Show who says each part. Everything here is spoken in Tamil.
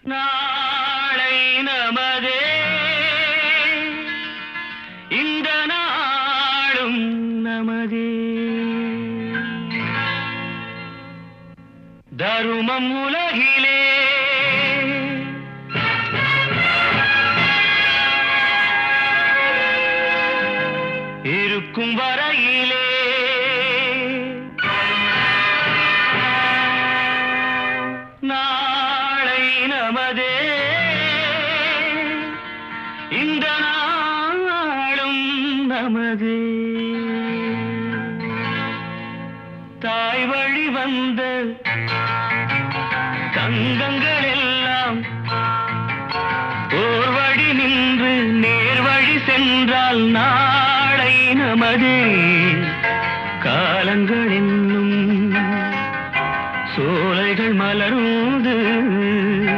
Speaker 1: நாளை நமதே இந்த நாளும் நமதே தருமம் உலகிலே இருக்கும் வரையிலே நாளை நமதே இந்த நாளும் நமதே தாய் வழி வந்த தங்கங்களே